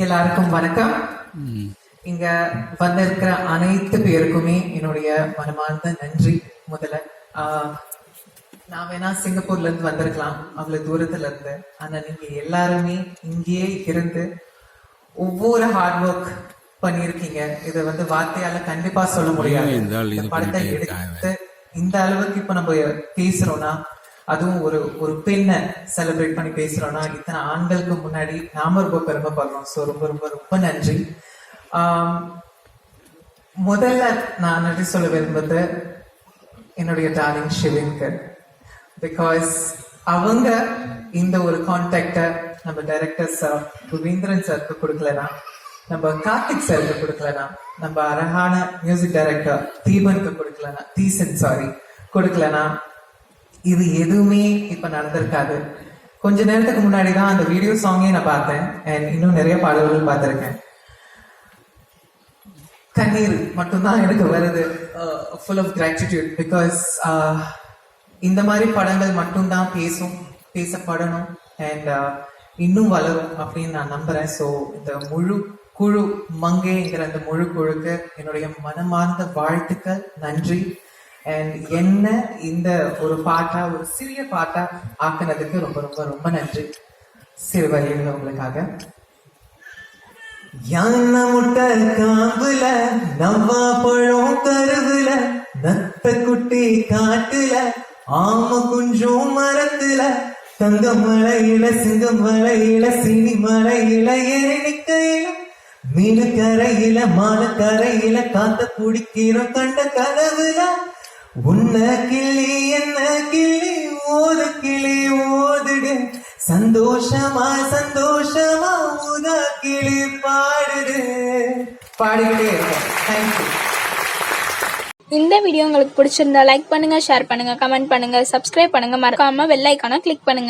எல்லாருக்கும் வணக்கம். இங்க வந்திருக்கிற அனைத்து பேருக்குமே என்னுடைய மனமார்ந்த நன்றி. முதல்ல நான் வேணா சிங்கப்பூர்ல இருந்து வந்திருக்கலாம், அவ்வளவு தூரத்துல இருந்து. ஆனா நீங்க எல்லாருமே இங்கேயே இருந்து ஒவ்வொரு ஹார்ட் ஒர்க் பண்ணிருக்கீங்க. இதை வார்த்தையால கண்டிப்பா சொல்ல முடியாது. இந்த படத்தை எடுத்து இந்த அளவுக்கு இப்ப நம்ம பேசுறோம்னா, அதுவும் ஒரு பெண்ணை செலிப்ரேட் பண்ணி பேசுறோம்னா, இத்தனை ஆண்களுக்கு முன்னாடி நாம ரொம்ப பெருமைப்படுறோம். ஸோ ரொம்ப ரொம்ப ரொம்ப நன்றி. முதல்ல நான் நன்றி சொல்ல விரும்புறது என்னுடைய டார்லிங் ஷிவின்க்கு. பிகாஸ் அவங்க இந்த ஒரு கான்டாக்டை நம்ம டைரக்டர் சார் குவேந்திரன் சாருக்கு கொடுக்கலனா, நம்ம கார்த்திக் சாருக்கு கொடுக்கலனா, நம்ம அழகான மியூசிக் டைரக்டர் தீசன் கொடுக்கலனா, இது எதுவுமே இப்ப நடந்திருக்காது. கொஞ்ச நேரத்துக்கு முன்னாடிதான் அந்த வீடியோ சாங்கே நான் பார்த்தேன். அண்ட் இன்னும் நிறைய பாடல்கள் பார்த்திருக்கேன். கண்ணீர் மட்டும்தான் எனக்கு வருது, ஃபுல் ஆஃப் கிராட்டிடியூட். பிகாஸ் இந்த மாதிரி படங்கள் மட்டும்தான் பேசப்படணும் அண்ட் இன்னும் வளரும் அப்படின்னு நான் நம்புறேன். ஸோ இந்த முழு குழு மங்கைங்கிற அந்த முழு குழுக்கு என்னுடைய மனமார்ந்த வாழ்த்துக்கள், நன்றி. அண்ட் என்ன இந்த ஒரு பாட்டா, ஒரு சிறிய பாட்டா ஆக்குனதுக்கு ரொம்ப ரொம்ப ரொம்ப நன்றி. சிறு வரிகள் உங்களுக்காக. யானை முட்டை காம்புல, நவ்வா பழம் கருவுல, நத்த குட்டி காட்டுல, ஆம குஞ்சும் மரத்துல, தங்க மலையில சிங்க மலையில சினி மலையில எரிக்கையில, மீனு கரையில மான கரையில காத்த குடிக்கிறோம் கண்ட கனவுல, உன்ன கிளி என்ன கிளி ஓது கிளி ஓதுடு, சந்தோஷமா சந்தோஷமா ஊதா கிளி பாடுது. பாடிக்கிட்டே இருக்கேன். தேங்க்யூ. இந்த வீடியோ உங்களுக்கு பிடிச்சிருந்தா லைக் பண்ணுங்க, ஷேர் பண்ணுங்க, கமெண்ட் பண்ணுங்க, சப்ஸ்கிரைப் பண்ணுங்க, மறக்காம பெல் ஐகானை கிளிக் பண்ணுங்க.